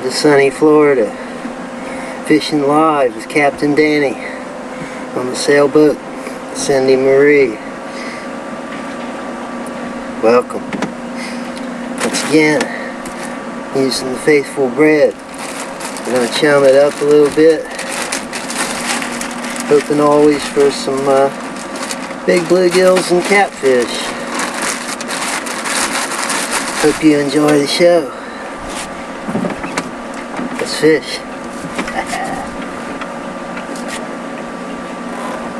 to sunny Florida, fishing live with Captain Danny on the sailboat, Cindy Mae. Welcome. Once again, using the faithful bread. We're going to chum it up a little bit, hoping always for some big bluegills and catfish. Hope you enjoy the show. Let's fish.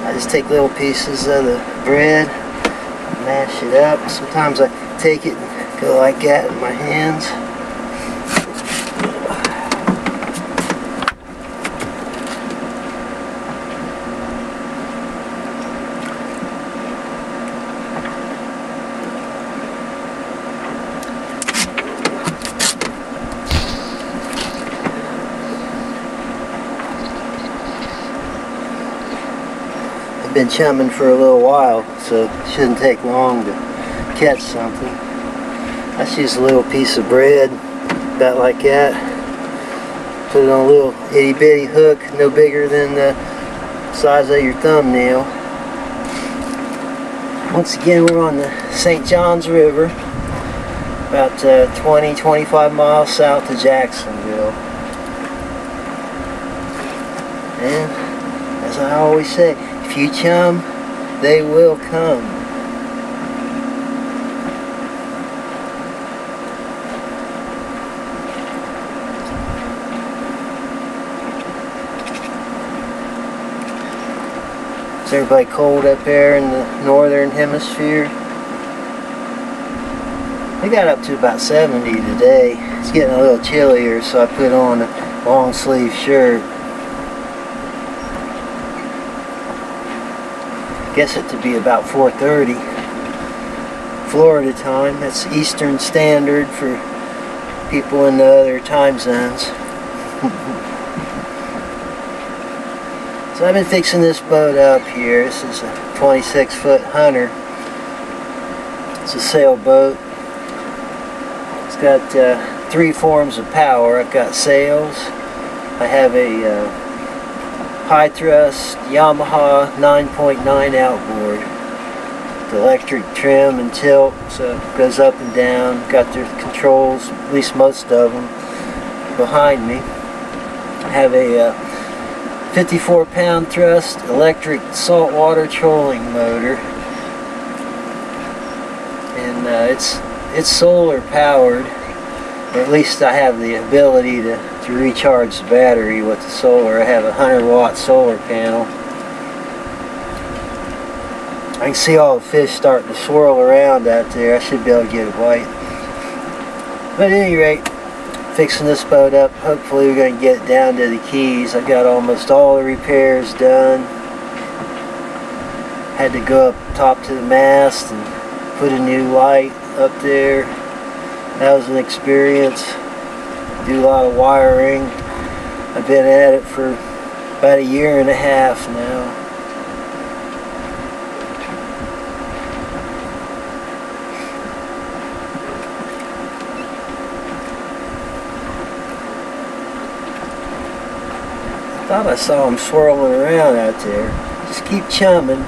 I just take little pieces of the bread, mash it up. Sometimes I take it and go like that in my hands. Been chumming for a little while, so it shouldn't take long to catch something. That's just a little piece of bread, about like that. Put it on a little itty bitty hook, no bigger than the size of your thumbnail. Once again, we're on the St. Johns River, about 20-25 miles south of Jacksonville. And as I always say, if you chum, they will come. Is everybody cold up there in the northern hemisphere? We got up to about 70 today. It's getting a little chillier, so I put on a long sleeve shirt. Guess it to be about 4:30 Florida time. That's Eastern Standard for people in the other time zones. So I've been fixing this boat up here. This is a 26-foot Hunter. It's a sailboat. It's got 3 forms of power. I've got sails. I have a high thrust Yamaha 9.9 outboard. The electric trim and tilt, so it goes up and down. Got their controls, at least most of them, behind me. I have a 54-pound thrust electric saltwater trolling motor, and it's solar powered, or at least I have the ability to recharge the battery with the solar. I have a 100-watt solar panel. I can see all the fish starting to swirl around out there. I should be able to get a bite. But at any rate, fixing this boat up. Hopefully we're going to get it down to the Keys. I've got almost all the repairs done. Had to go up top to the mast and put a new light up there. That was an experience. Do a lot of wiring. I've been at it for about 1.5 years now. I thought I saw them swirling around out there. Just keep chumming.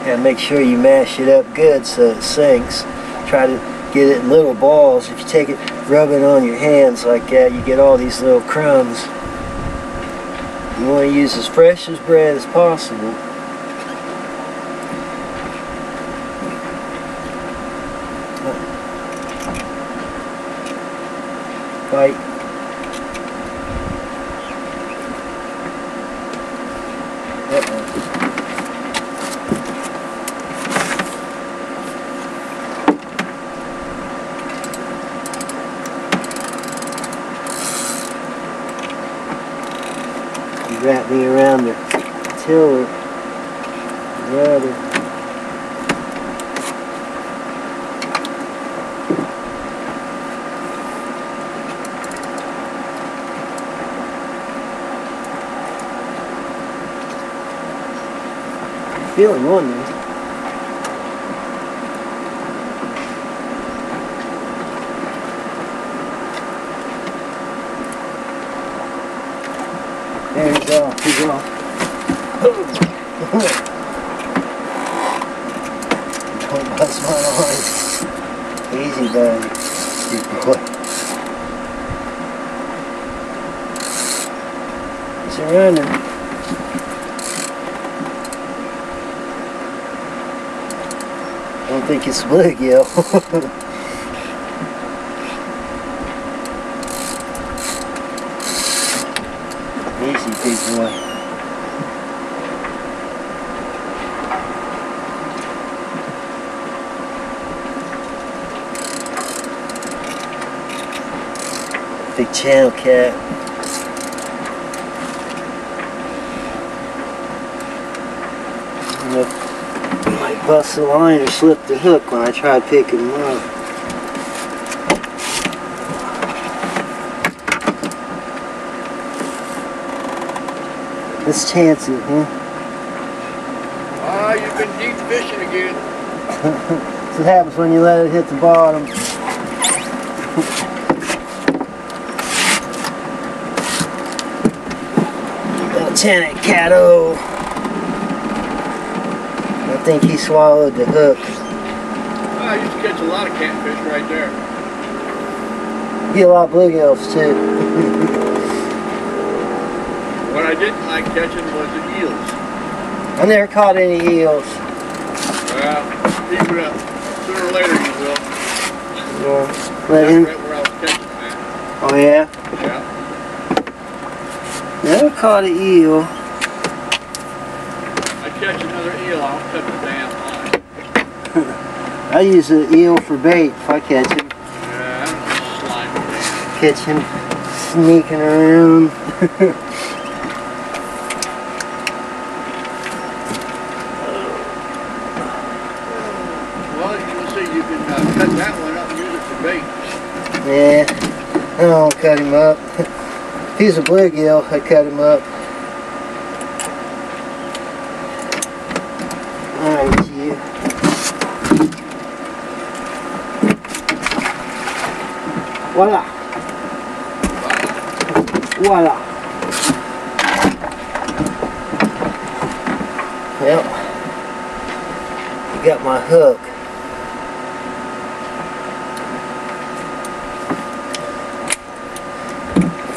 And make sure you mash it up good so it sinks. Try to get it in little balls. If you take it, rub it on your hands like that, you get all these little crumbs. You want to use as fresh as bread as possible. Bite. Wrap me around the tiller, rudder. feel him on me. There he's off. He's off. Don't bust my line. Easy, buddy. Good boy. He's running. I don't think it's bluegill. Easy, big boy. Big channel cat. I might bust the line or slip the hook when I try picking him up. Let's chance it, huh? Ah, you've been deep fishing again. That's what happens when you let it hit the bottom. Lieutenant Catto. I think he swallowed the hook. I used to catch a lot of catfish right there. Get a lot of bluegills too. What I didn't like catching was the eels. I never caught any eels. Well, keep it up. Sooner or later you will. Let That's him. right where I was catching that. Oh yeah? Yeah. Never caught an eel. I catch another eel, I'll cut the damn line. I use an eel for bait if I catch him. Yeah, I don't slime it. Catch him sneaking around. Well, you can see you can cut that one up and use it for bait. Yeah, I don't cut him up. If he's a bluegill, I cut him up. Alright, you. Voila! Voila! Well, I got my hook.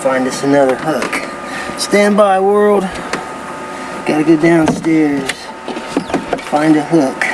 Find us another hook. Stand by, world. Gotta go downstairs. Find a hook.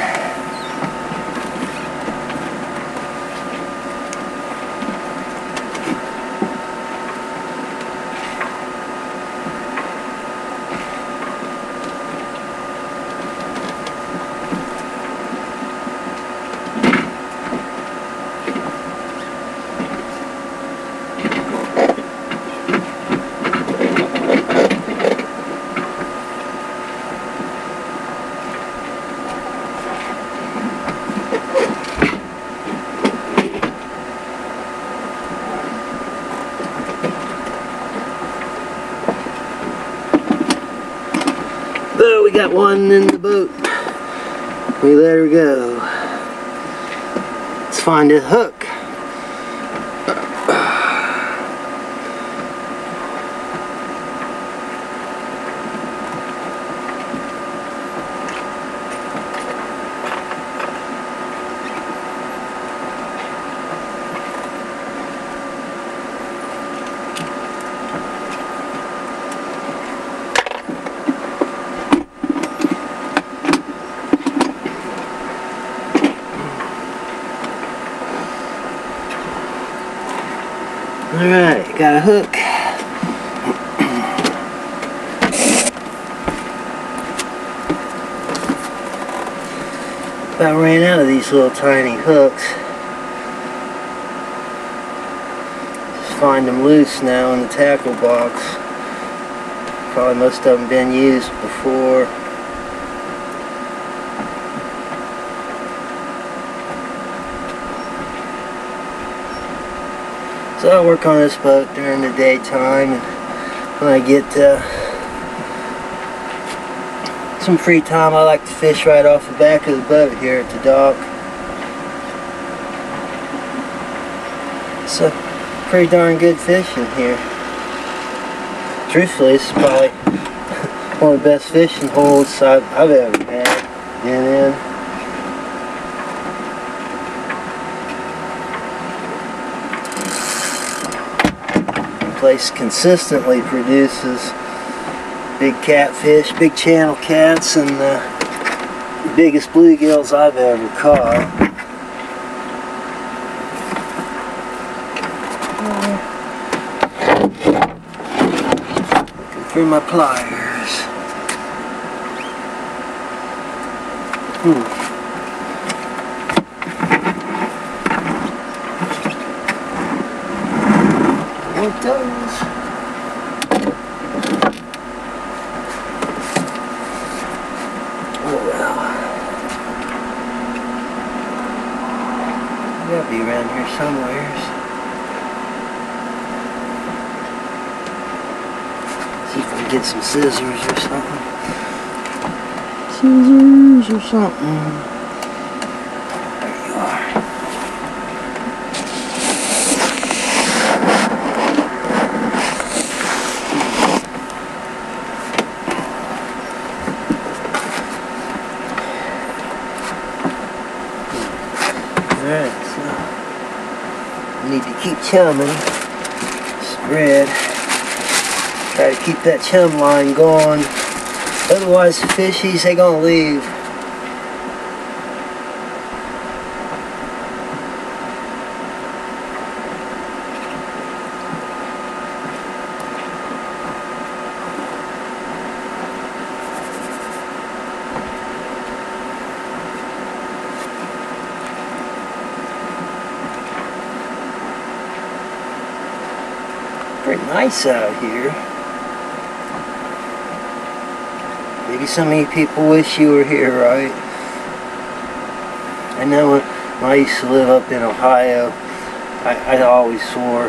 Oh, we got one in the boat. We let her go. Let's find a hook. Alright, got a hook. About ran out of these little tiny hooks. Just find them loose now in the tackle box. Probably most of them been used before. So I work on this boat during the daytime, and when I get some free time, I like to fish right off the back of the boat here at the dock. It's a pretty darn good fishing here. Truthfully, this is probably one of the best fishing holes I've ever had been in. The place consistently produces big catfish, big channel cats, and the biggest bluegills I've ever caught. Looking through my pliers. What does? Oh well. Gotta be around here somewhere. See if I can get some scissors or something. Scissors or something. There you are. Alright, so I need to keep chumming. Spread. Try to keep that chum line going. Otherwise the fishies, they gonna leave. Pretty nice out here. Maybe some of you people wish you were here, right? I know when I used to live up in Ohio, I always swore,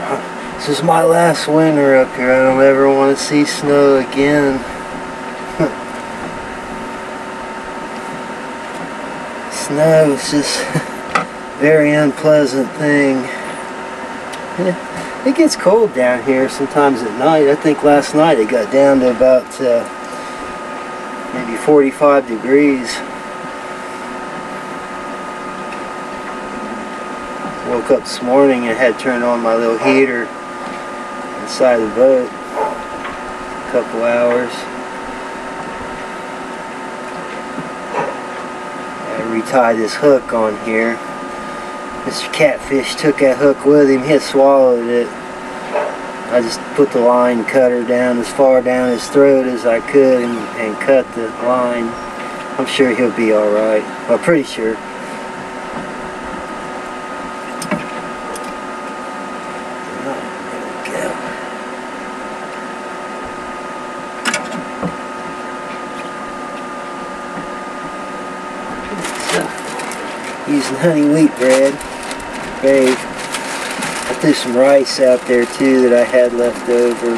this is my last winter up here. I don't ever want to see snow again. Snow is just a very unpleasant thing. It gets cold down here sometimes at night. I think last night it got down to about maybe 45 degrees. Woke up this morning and had turned on my little heater inside the boat. A couple hours. I retied this hook on here. Mr. Catfish took that hook with him. He had swallowed it. I just put the line cutter down as far down his throat as I could and cut the line. I'm sure he'll be alright. Well, pretty sure. There we go. So, using honey wheat bread. Babe. I threw some rice out there too that I had left over.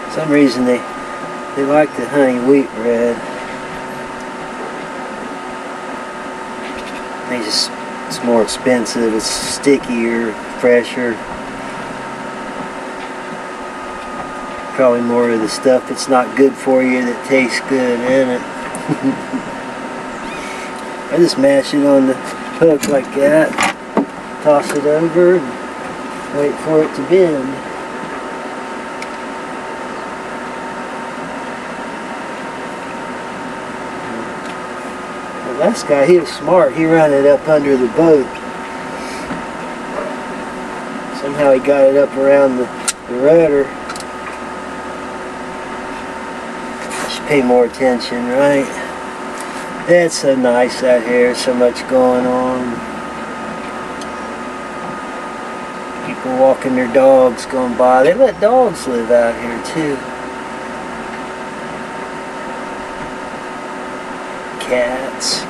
For some reason they like the honey wheat bread. It's more expensive, it's stickier, fresher. Probably more of the stuff that's not good for you that tastes good in it. I just mash it on the hook like that, toss it over, and wait for it to bend. The last guy, he was smart. He ran it up under the boat. Somehow he got it up around the rudder. I should pay more attention, right? It's so nice out here, so much going on. People walking their dogs going by. They let dogs live out here too. Cats.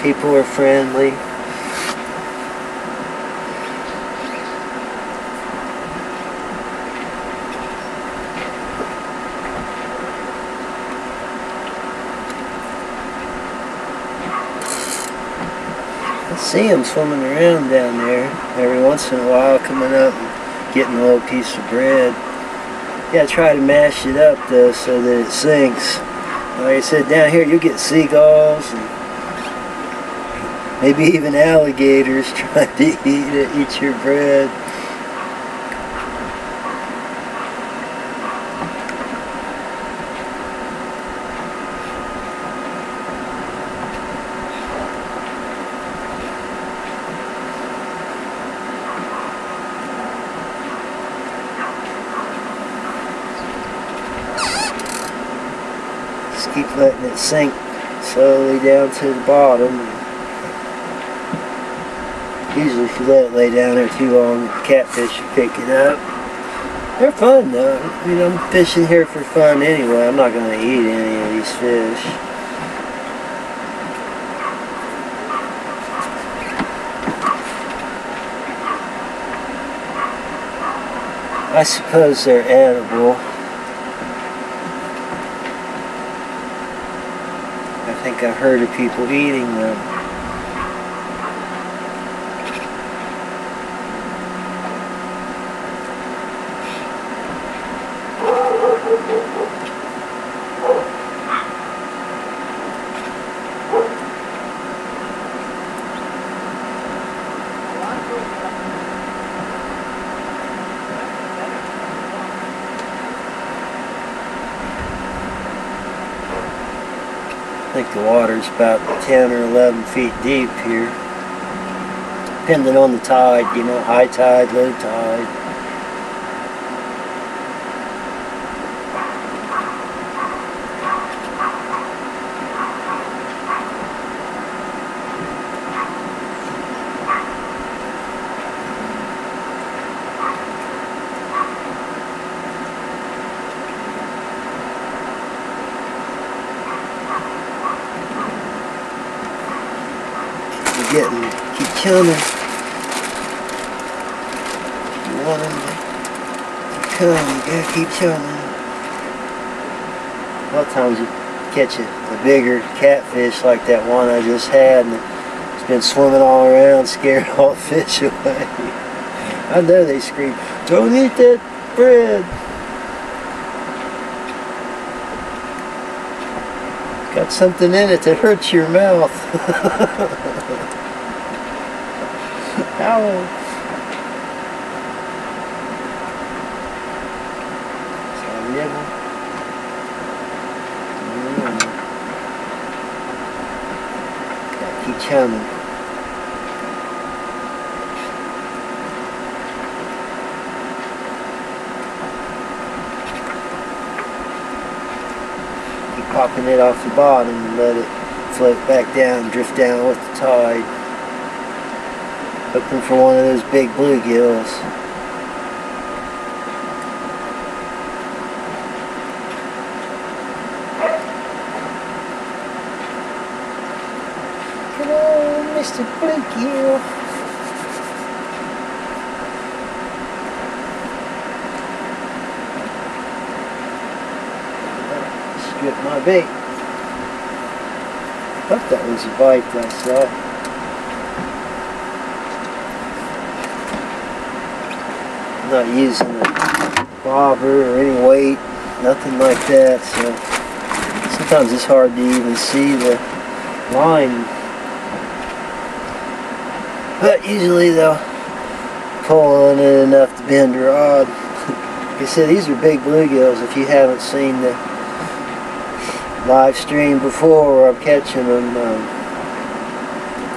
People are friendly. see them swimming around down there every once in a while, coming up and getting a little piece of bread. You gotta try to mash it up though so that it sinks. Like I said, down here you get seagulls and maybe even alligators trying to eat your bread. Just keep letting it sink slowly down to the bottom. Usually if you let it lay down there too long, the catfish will pick it up. They're fun though. I mean, I'm fishing here for fun anyway. I'm not going to eat any of these fish. I suppose they're edible. I think I've heard of people eating them. I think the water's about 10 or 11 feet deep here, depending on the tide, you know, high tide, low tide. Keep chumming. You want them to come, you gotta keep chumming. A lot of times you catch a bigger catfish like that one I just had, and it's been swimming all around, scaring all the fish away. I know they scream, "Don't eat that bread!" It's got something in it that hurts your mouth. Ow. So nibble. Gotta keep chumming. Keep popping it off the bottom and let it float back down, drift down with the tide. Looking for one of those big bluegills. Come on, Mr. Bluegill. Strip my bait. I thought that was a bite I saw. Not using a bobber or any weight, nothing like that, so sometimes it's hard to even see the line, but usually they'll pull on it enough to bend the rod. Like I said, these are big bluegills. If you haven't seen the live stream before where I'm catching them,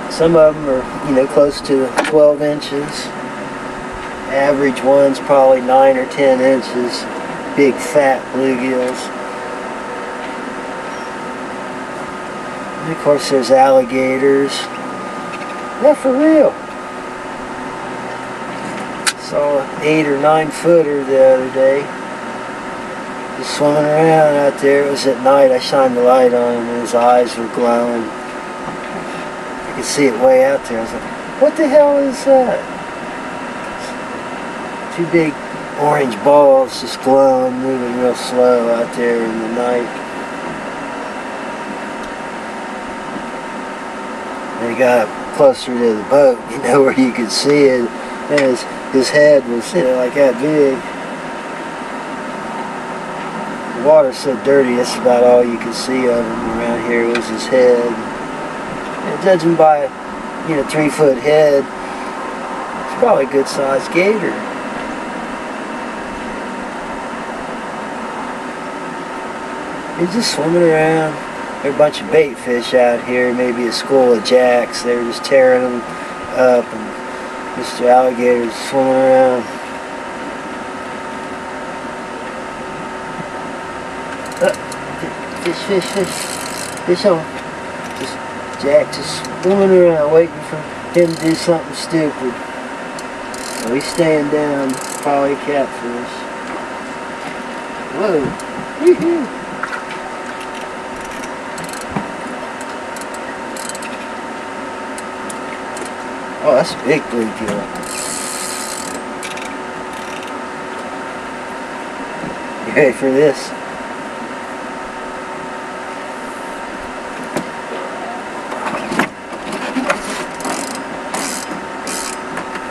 some of them are, you know, close to 12 inches. Average one's probably 9 or 10 inches. Big fat bluegills. And of course there's alligators. Yeah, for real. Saw an 8 or 9 footer the other day. Just swimming around out there. It was at night. I shined the light on him and his eyes were glowing. I could see it way out there. I was like, what the hell is that? Two big orange balls just glowing, moving real slow out there in the night. he got up closer to the boat, you know, where you could see it. And his head was, you know, like that big. The water's so dirty, that's about all you could see of him around here was his head. And judging by, you know, 3-foot head, it's probably a good sized gator. He's just swimming around. There are a bunch of bait fish out here, maybe a school of jacks. They were just tearing them up, and Mr. Alligator's swimming around. Fish on. Jack just swimming around, waiting for him to do something stupid. So he's staying down, probably catfish. Whoa. Wee-hoo. Oh, that's a big bluegill. You ready for this?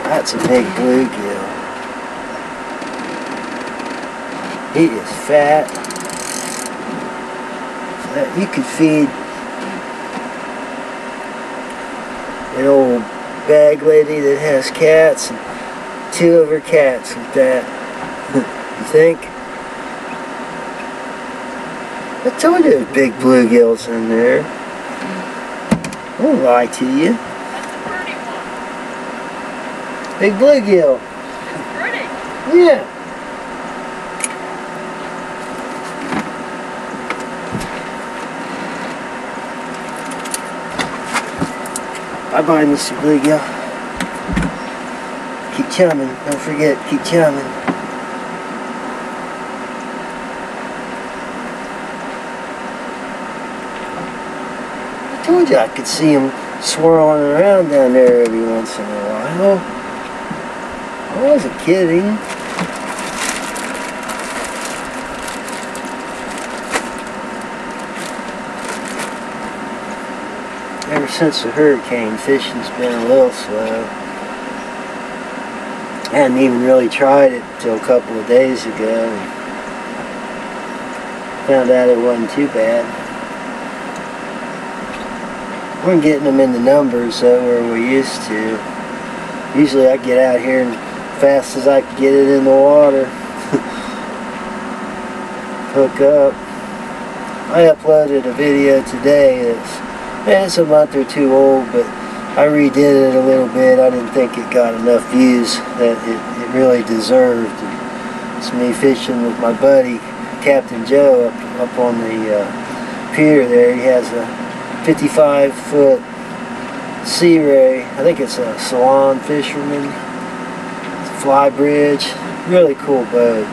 That's a big bluegill. He is fat. You could feed an old bag lady that has cats and 2 of her cats with that. You think? I told you there's big bluegills in there. I won't lie to you. That's a pretty one. Big bluegill. It's pretty. Yeah. Bye-bye, Mr. Bluegill. Keep chumming. Don't forget, keep chumming. I told you I could see him swirling around down there every once in a while. I wasn't kidding. Ever since the hurricane, fishing's been a little slow. I hadn't even really tried it until a couple of days ago. Found out it wasn't too bad. We're getting them in the numbers though where we used to. Usually I get out here and fast as I can get it in the water. Hook up. I uploaded a video today it's a month or 2 old, but I redid it a little bit. I didn't think it got enough views that it really deserved. It's me fishing with my buddy, Captain Joe, up on the pier there. He has a 55-foot Sea Ray. I think it's a Salon Fisherman. It's a fly bridge. Really cool boat.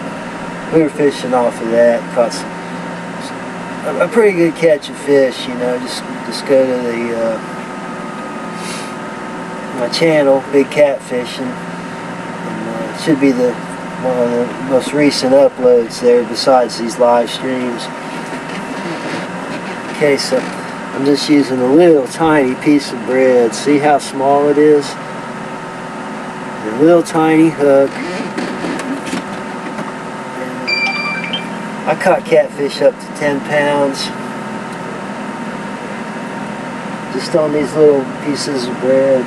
We were fishing off of that. Caught a pretty good catch of fish, you know. Just go to the my channel, Big Catfishing, and it should be one of the most recent uploads there besides these live streams. Okay, so I'm just using a little tiny piece of bread. See how small it is? A little tiny hook. I caught catfish up to 10 pounds just on these little pieces of bread.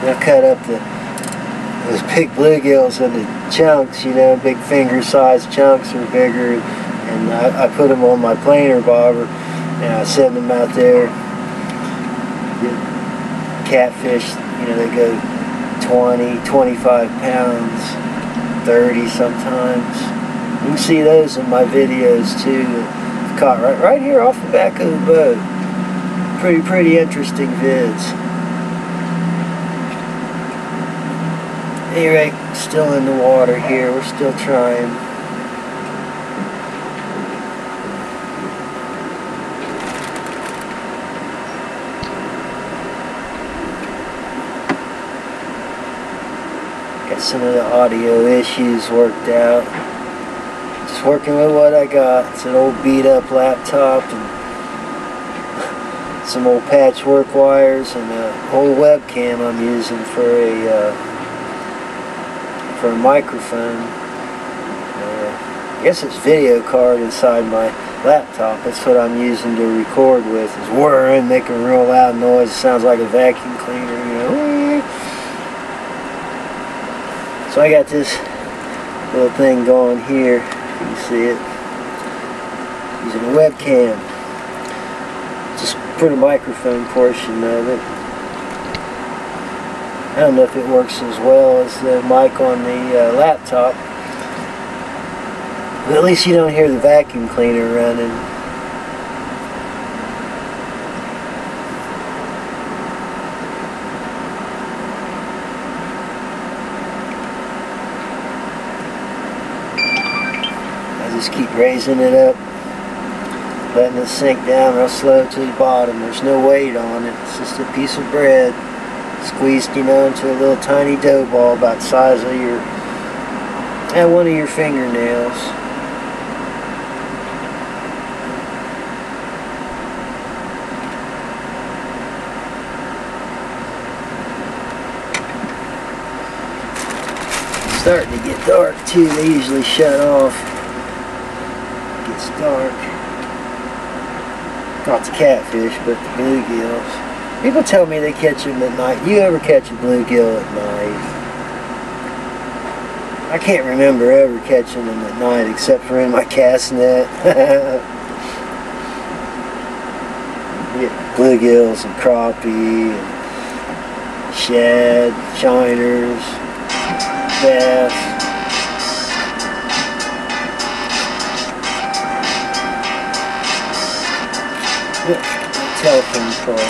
I cut up those big bluegills into chunks, you know, big finger sized chunks or bigger, and I put them on my planer bobber and I send them out there. Catfish, you know, they go 20, 25 pounds, 30 sometimes. You can see those in my videos too. Caught right here off the back of the boat. Pretty interesting vids. Anyway, still in the water here. We're still trying. got some of the audio issues worked out. Just working with what I got. It's an old beat up laptop and some old patchwork wires and an old webcam I'm using for a microphone. I guess it's video card inside my laptop. That's what I'm using to record with. It's whirring, making a real loud noise. It sounds like a vacuum cleaner, you know. So I got this little thing going here. You can see it. Using a webcam. Just for the microphone portion of it. I don't know if it works as well as the mic on the laptop. But at least you don't hear the vacuum cleaner running. I just keep raising it up, letting it sink down real slow to the bottom. There's no weight on it. It's just a piece of bread squeezed, you know, into a little tiny dough ball about the size of one of your fingernails. It's starting to get dark too. They usually shut off. It gets dark. Not the catfish, but the bluegills. People tell me they catch them at night. You ever catch a bluegill at night? I can't remember ever catching them at night except for in my cast net. Get bluegills and crappie and shad, shiners, bass. Telephone call.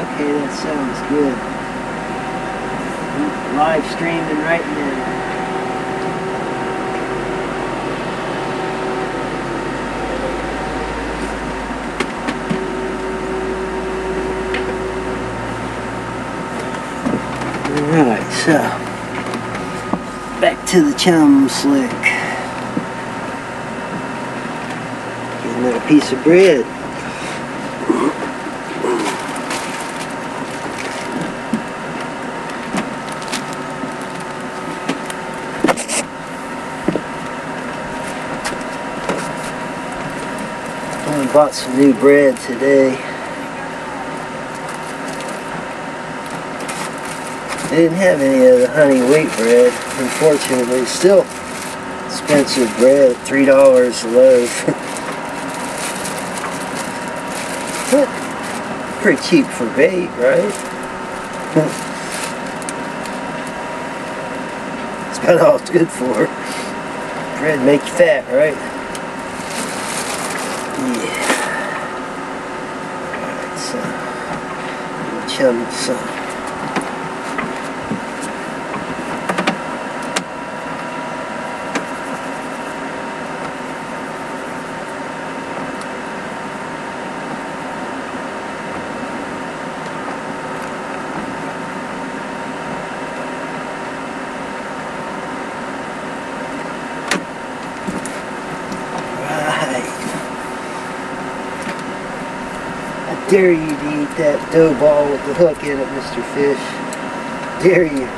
Okay, that sounds good. Live streaming right now. Alright, so back to the chum slick. Get another piece of bread. I bought some new bread today. They didn't have any of the honey wheat bread, unfortunately. Still expensive bread, $3 a loaf. But pretty cheap for bait, right? That's about all it's good for. Bread make you fat, right? Yeah. Alright, so chum some. Dare you to eat that dough ball with the hook in it, Mr. Fish. Dare you.